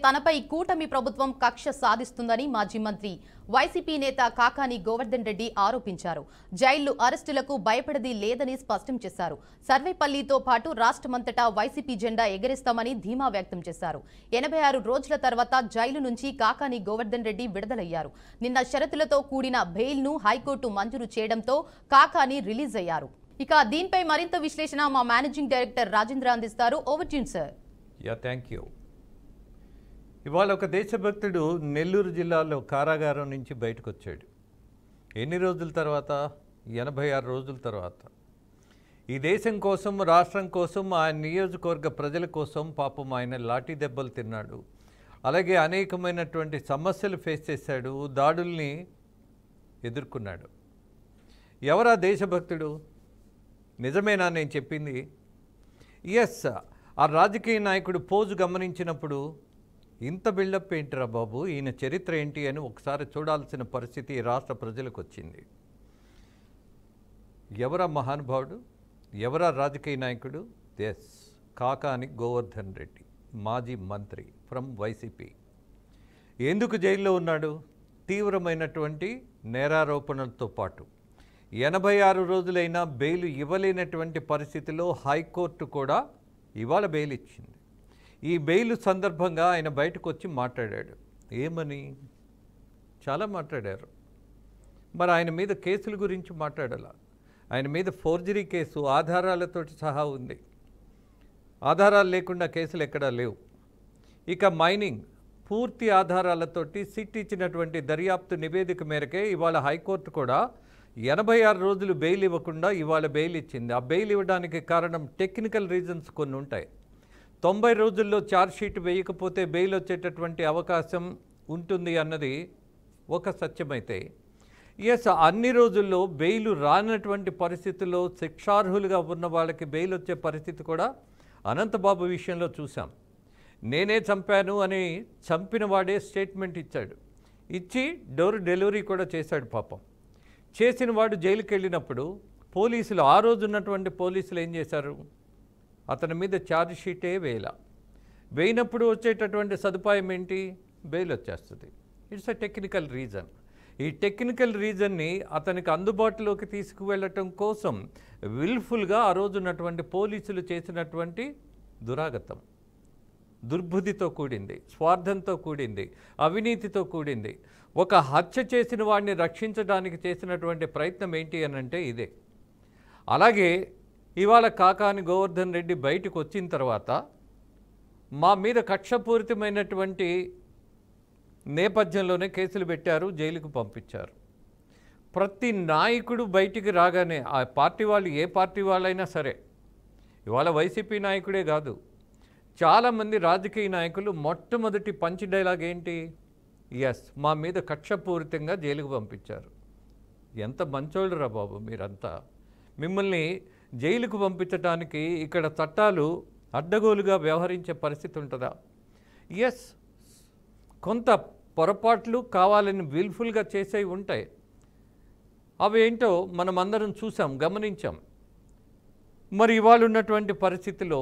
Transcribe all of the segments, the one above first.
తనపై కూటమి ప్రభుత్వం కక్ష సాధిస్తుందని మాజీ మంత్రి వైసీపీ నేత కాకాని గోవర్ధన్ రెడ్డి ఆరోపించారు. జైళ్లు అరెస్టులకు భయపడది లేదని స్పష్టం చేశారు. సర్వేపల్లితో పాటు రాష్ట్రమంతటా వైసీపీ జెండా ఎగరేస్తామని ధీమా వ్యక్తం చేశారు. 86 రోజుల తర్వాత జైలు నుంచి కాకాని గోవర్ధన్ రెడ్డి విడుదలయ్యారు. నిన్న షరతులతో కూడిన బెయిల్ను హైకోర్టు మంజూరు చేయడంతో కాకాని రిలీజ్ అయ్యారు. ఇక దీనిపై మరింత విశ్లేషణ మా మేనేజింగ్ డైరెక్టర్ రాజేంద్ర అందిస్తారు. Over to you sir. Thank you. ఇవాళ ఒక దేశభక్తుడు నెల్లూరు జిల్లాలో కారాగారం నుంచి బయటకు వచ్చాడు. ఎన్ని రోజుల తర్వాత? 86 రోజుల తర్వాత. ఈ దేశం కోసం, రాష్ట్రం కోసం, ఆ నియోజకవర్గ ప్రజల కోసం పాపం ఆయన లాఠీ దెబ్బలు తిన్నాడు. అలాగే అనేకమైనటువంటి సమస్యలు ఫేస్ చేశాడు, దాడుల్ని ఎదుర్కొన్నాడు. ఎవరా దేశభక్తుడు? నిజమేనా నేను చెప్పింది? ఎస్. ఆ రాజకీయ నాయకుడు పోజు గమనించినప్పుడు ఇంత బిల్డప్ ఏంటిరా బాబు, ఈయన చరిత్ర ఏంటి అని ఒకసారి చూడాల్సిన పరిస్థితి రాష్ట్ర ప్రజలకు వచ్చింది. ఎవరా మహానుభావుడు? ఎవరా రాజకీయ నాయకుడు? ఎస్, కాకాని గోవర్ధన్ రెడ్డి, మాజీ మంత్రి ఫ్రమ్ వైసీపీ. ఎందుకు జైల్లో ఉన్నాడు? తీవ్రమైనటువంటి నేరారోపణలతో పాటు 86 రోజులైనా బెయిల్ ఇవ్వలేనటువంటి పరిస్థితిలో హైకోర్టు కూడా ఇవాళ బెయిల్ ఇచ్చింది. ఈ బెయిల్ సందర్భంగా ఆయన బయటకు వచ్చి మాట్లాడాడు. ఏమని? చాలా మాట్లాడారు. మరి ఆయన మీద కేసుల గురించి మాట్లాడాల. ఆయన మీద ఫోర్జరీ కేసు ఆధారాలతో సహా ఉంది. ఆధారాలు లేకుండా కేసులు ఎక్కడా లేవు. ఇక మైనింగ్ పూర్తి ఆధారాలతోటి సిట్ ఇచ్చినటువంటి దర్యాప్తు నివేదిక మేరకే ఇవాళ హైకోర్టు కూడా 86 రోజులు బెయిల్ ఇవ్వకుండా ఇవాళ బెయిల్ ఇచ్చింది. ఆ బెయిల్ ఇవ్వడానికి కారణం టెక్నికల్ రీజన్స్ కొన్ని ఉంటాయి. 90 రోజుల్లో ఛార్జ్షీట్ వేయకపోతే బెయిల్ వచ్చేటటువంటి అవకాశం ఉంటుంది అన్నది ఒక సత్యమైతే, ఎస్, అన్ని రోజుల్లో బెయిల్ రానటువంటి పరిస్థితుల్లో శిక్షార్హులుగా ఉన్న వాళ్ళకి బెయిల్ వచ్చే పరిస్థితి కూడా అనంతబాబు విషయంలో చూసాం. నేనే చంపాను అని చంపిన వాడే స్టేట్మెంట్ ఇచ్చాడు. ఇచ్చి డోర్ డెలివరీ కూడా చేశాడు. పాపం చేసిన వాడు జైలుకి వెళ్ళినప్పుడు పోలీసులు, ఆ రోజు ఉన్నటువంటి పోలీసులు ఏం చేశారు? అతని మీద ఛార్జ్షీటే వేయినప్పుడు వచ్చేటటువంటి సదుపాయం ఏంటి? బెయిల్ వచ్చేస్తుంది. It's a technical reason. ఈ టెక్నికల్ రీజన్ని అతనికి అందుబాటులోకి తీసుకువెళ్ళటం కోసం విల్ఫుల్గా ఆ రోజు ఉన్నటువంటి పోలీసులు చేసినటువంటి దురాగతం, దుర్బుద్ధితో కూడింది, స్వార్థంతో కూడింది, అవినీతితో కూడింది. ఒక హత్య చేసిన వాడిని రక్షించడానికి చేసినటువంటి ప్రయత్నం ఏంటి అని అంటే ఇదే. అలాగే ఇవాళ కాకాని గోవర్ధన్ రెడ్డి బయటకు వచ్చిన తర్వాత మా మీద కక్షపూరితమైనటువంటి నేపథ్యంలోనే కేసులు పెట్టారు, జైలుకు పంపించారు. ప్రతి నాయకుడు బయటికి రాగానే, ఆ పార్టీ వాళ్ళు ఏ పార్టీ వాళ్ళైనా సరే, ఇవాళ వైసీపీ నాయకుడే కాదు, చాలామంది రాజకీయ నాయకులు మొట్టమొదటి పంచ్ డైలాగ్ ఏంటి? ఎస్, మా మీద కక్షపూరితంగా జైలుకు పంపించారు. ఎంత మంచోళ్ళు రా బాబు మీరంతా. మిమ్మల్ని జైలుకు పంపించడానికి ఇక్కడ చట్టాలు అడ్డగోలుగా వ్యవహరించే పరిస్థితి ఉంటుందా? ఎస్, కొంత పొరపాట్లు కావాలని విల్ఫుల్గా చేసేవి ఉంటాయి. అవి ఏంటో మనం అందరం చూసాం, గమనించాం. మరి ఇవాళ ఉన్నటువంటి పరిస్థితిలో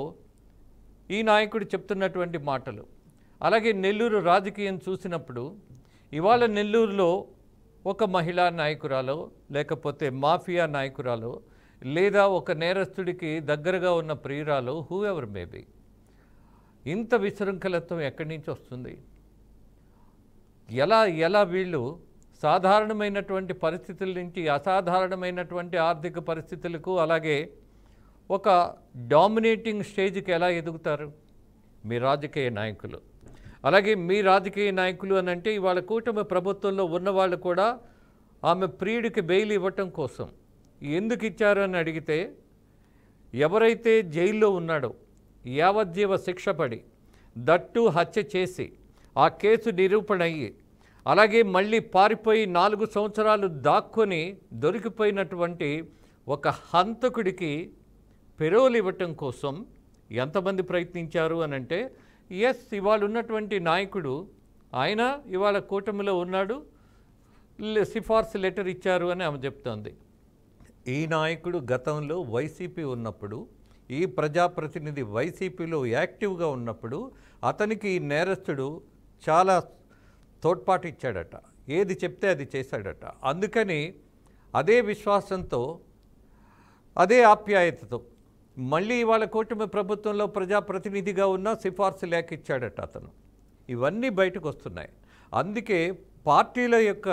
ఈ నాయకుడు చెప్తున్నటువంటి మాటలు, అలాగే నెల్లూరు రాజకీయం చూసినప్పుడు ఇవాళ నెల్లూరులో ఒక మహిళా నాయకురాలో, లేకపోతే మాఫియా నాయకురాలో, లేదా ఒక నేరస్తుడికి దగ్గరగా ఉన్న ప్రియురాలో, హూ ఎవర్ మేబీ, ఇంత విశృంఖలత్వం ఎక్కడి నుంచి వస్తుంది? ఎలా వీళ్ళు సాధారణమైనటువంటి పరిస్థితుల నుంచి అసాధారణమైనటువంటి ఆర్థిక పరిస్థితులకు, అలాగే ఒక డామినేటింగ్ స్టేజ్కి ఎలా ఎదుగుతారు మీ రాజకీయ నాయకులు? అలాగే మీ రాజకీయ నాయకులు అని అంటే ఇవాళ కూటమి ప్రభుత్వంలో ఉన్నవాళ్ళు కూడా ఆమె ప్రియుడికి బెయిల్ ఇవ్వటం కోసం ఎందుకు ఇచ్చారు అని అడిగితే, ఎవరైతే జైల్లో ఉన్నాడో యావజ్జీవ శిక్ష పడి, దట్టు హత్య చేసి ఆ కేసు నిరూపణ అయ్యి, అలాగే మళ్ళీ పారిపోయి 4 సంవత్సరాలు దాక్కొని దొరికిపోయినటువంటి ఒక హంతకుడికి పెరోల్ ఇవ్వటం కోసం ఎంతమంది ప్రయత్నించారు అని అంటే, ఎస్, ఇవాళ ఉన్నటువంటి నాయకుడు ఆయన ఇవాళ కూటమిలో ఉన్నాడు, సిఫార్సు లెటర్ ఇచ్చారు అని ఆమె చెప్తోంది. ఈ నాయకుడు గతంలో వైసీపీ ఉన్నప్పుడు, ఈ ప్రజాప్రతినిధి వైసీపీలో యాక్టివ్గా ఉన్నప్పుడు అతనికి ఈ నేరస్తుడు చాలా తోడ్పాటు ఇచ్చాడట, ఏది చెప్తే అది చేశాడట. అందుకని అదే విశ్వాసంతో, అదే ఆప్యాయతతో మళ్ళీ ఇవాళ కూటమి ప్రభుత్వంలో ప్రజాప్రతినిధిగా ఉన్న సిఫార్సు లేఖ ఇచ్చాడట అతను. ఇవన్నీ బయటకు వస్తున్నాయి. అందుకే పార్టీల యొక్క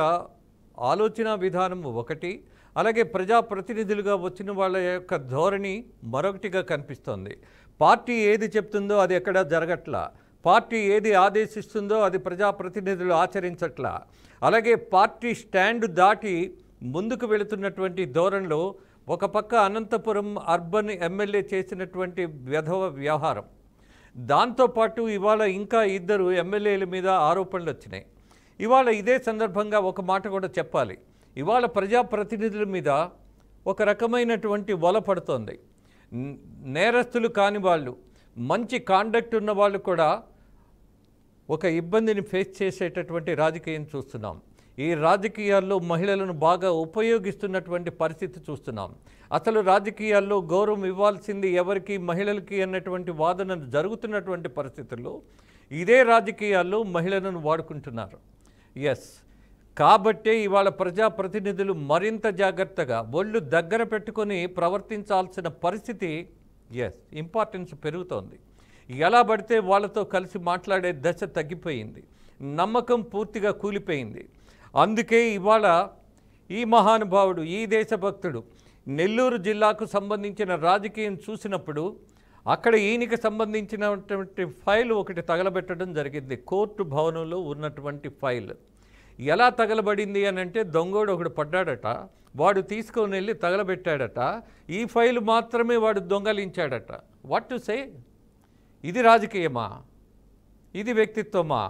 ఆలోచన విధానం ఒకటి, అలాగే ప్రజాప్రతినిధులుగా వచ్చిన వాళ్ళ యొక్క ధోరణి మరొకటిగా కనిపిస్తోంది. పార్టీ ఏది చెప్తుందో అది ఎక్కడా జరగట్లా, పార్టీ ఏది ఆదేశిస్తుందో అది ప్రజాప్రతినిధులు ఆచరించట్లా. అలాగే పార్టీ స్టాండ్ దాటి ముందుకు వెళుతున్నటువంటి ధోరణిలో ఒక పక్క అనంతపురం అర్బన్ ఎమ్మెల్యే చేసినటువంటి వ్యధవ వ్యవహారం, దాంతోపాటు ఇవాళ ఇంకా 2 ఎమ్మెల్యేల మీద ఆరోపణలు వచ్చినాయి. ఇవాళ ఇదే సందర్భంగా ఒక మాట కూడా చెప్పాలి. ఇవాళ ప్రజాప్రతినిధుల మీద ఒక రకమైనటువంటి వల పడుతోంది. నేరస్తులు కాని వాళ్ళు, మంచి కాండక్ట్ ఉన్న వాళ్ళు కూడా ఒక ఇబ్బందిని ఫేస్ చేసేటటువంటి రాజకీయం చూస్తున్నాం. ఈ రాజకీయాల్లో మహిళలను బాగా ఉపయోగిస్తున్నటువంటి పరిస్థితి చూస్తున్నాం. అసలు రాజకీయాల్లో గౌరవం ఇవ్వాల్సింది ఎవరికి, మహిళలకి అన్నటువంటి వాదన జరుగుతున్నటువంటి పరిస్థితుల్లో ఇదే రాజకీయాల్లో మహిళలను వాడుకుంటున్నారు. ఎస్, కాబట్టే ఇవాళ ప్రజాప్రతినిధులు మరింత జాగ్రత్తగా ఒళ్ళు దగ్గర పెట్టుకొని ప్రవర్తించాల్సిన పరిస్థితి ఇంపార్టెన్స్ పెరుగుతోంది. ఎలా పడితే వాళ్ళతో కలిసి మాట్లాడే దశ తగ్గిపోయింది, నమ్మకం పూర్తిగా కూలిపోయింది. అందుకే ఇవాళ ఈ మహానుభావుడు, ఈ దేశభక్తుడు నెల్లూరు జిల్లాకు సంబంధించిన రాజకీయం చూసినప్పుడు అక్కడ ఈయనకి సంబంధించినటువంటి ఫైల్ ఒకటి తగలబెట్టడం జరిగింది. కోర్టు భవనంలో ఉన్నటువంటి ఫైల్ ఎలా తగలబడింది అని అంటే, దొంగోడు ఒకడు పడ్డాడట, వాడు తీసుకొని వెళ్ళి తగలబెట్టాడట. ఈ ఫైల్ మాత్రమే వాడు దొంగలించాడట. What to say? ఇది రాజకీయమా? ఇది వ్యక్తిత్వమా?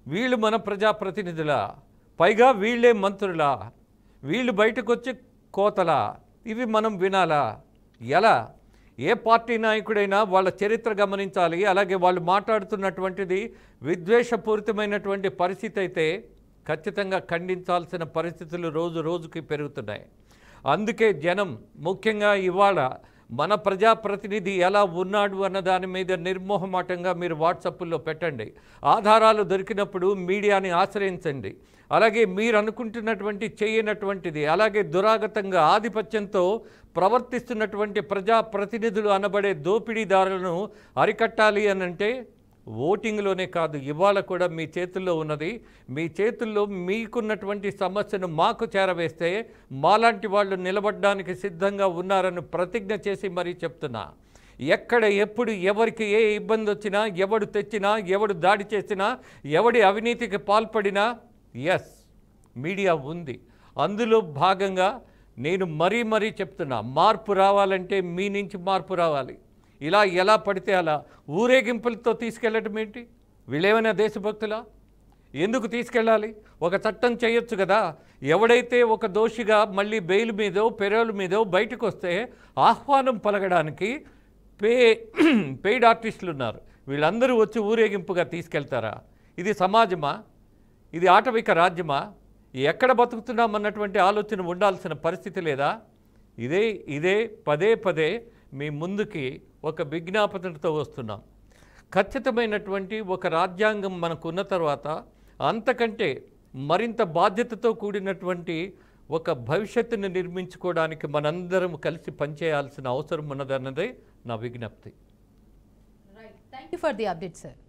వీళ్ళు మన ప్రజాప్రతినిధులా? పైగా వీళ్ళే మంత్రులా? వీళ్ళు బయటకు వచ్చి కోతలా? ఇవి మనం వినాలా? ఎలా? ఏ పార్టీ నాయకుడైనా వాళ్ళ చరిత్ర గమనించాలి. అలాగే వాళ్ళు మాట్లాడుతున్నటువంటిది విద్వేషపూరితమైనటువంటి పరిస్థితి అయితే ఖచ్చితంగా ఖండించాల్సిన పరిస్థితులు రోజు రోజుకి పెరుగుతున్నాయి. అందుకే జనం ముఖ్యంగా ఇవాళ మన ప్రజాప్రతినిధి ఎలా ఉన్నాడు అన్న దాని మీద నిర్మోహమాటంగా మీరు వాట్సాప్లో పెట్టండి. ఆధారాలు దొరికినప్పుడు మీడియాని ఆశ్రయించండి. అలాగే మీరు అనుకుంటున్నటువంటి చేయనటువంటిది, అలాగే దురాగతంగా ఆధిపత్యంతో ప్రవర్తిస్తున్నటువంటి ప్రజాప్రతినిధులు అనబడే దోపిడీదారులను అరికట్టాలి అనంటే ఓటింగ్లోనే కాదు, ఇవాళ కూడా మీ చేతుల్లో ఉన్నది. మీ చేతుల్లో మీకున్నటువంటి సమస్యను మాకు చేరవేస్తే మాలాంటి వాళ్ళు నిలబడడానికి సిద్ధంగా ఉన్నారని ప్రతిజ్ఞ చేసి మరీ చెప్తున్నా. ఎక్కడ ఎప్పుడు ఎవరికి ఏ ఇబ్బంది వచ్చినా, ఎవడు తెచ్చినా, ఎవడు దాడి చేసినా, ఎవడి అవినీతికి పాల్పడినా మీడియా ఉంది. అందులో భాగంగా నేను మరీ చెప్తున్నా, మార్పు రావాలంటే మీ నుంచి మార్పు రావాలి. ఇలా ఎలా పడితే అలా ఊరేగింపులతో తీసుకెళ్ళటం ఏంటి? వీళ్ళేమైనా దేశభక్తులా? ఎందుకు తీసుకెళ్ళాలి? ఒక చట్టం చేయొచ్చు కదా. ఎవడైతే ఒక దోషిగా మళ్ళీ బెయిల్ మీదో పెరోల్ మీదో బయటకు వస్తే ఆహ్వానం పలకడానికి పెయిడ్ ఆర్టిస్టులు ఉన్నారు. వీళ్ళందరూ వచ్చి ఊరేగింపుగా తీసుకెళ్తారా? ఇది సమాజమా? ఇది ఆటవిక రాజ్యమా? ఎక్కడ బతుకుతున్నామన్నటువంటి ఆలోచన ఉండాల్సిన పరిస్థితి లేదా? ఇదే పదే మీ ముందుకి ఒక విజ్ఞాపనతో వస్తున్నాం. ఖచ్చితమైనటువంటి ఒక రాజ్యాంగం మనకున్న తర్వాత అంతకంటే మరింత బాధ్యతతో కూడినటువంటి ఒక భవిష్యత్తుని నిర్మించుకోవడానికి మనందరం కలిసి పనిచేయాల్సిన అవసరం ఉన్నదన్నదే నా విజ్ఞప్తి. Thank you for the update sir.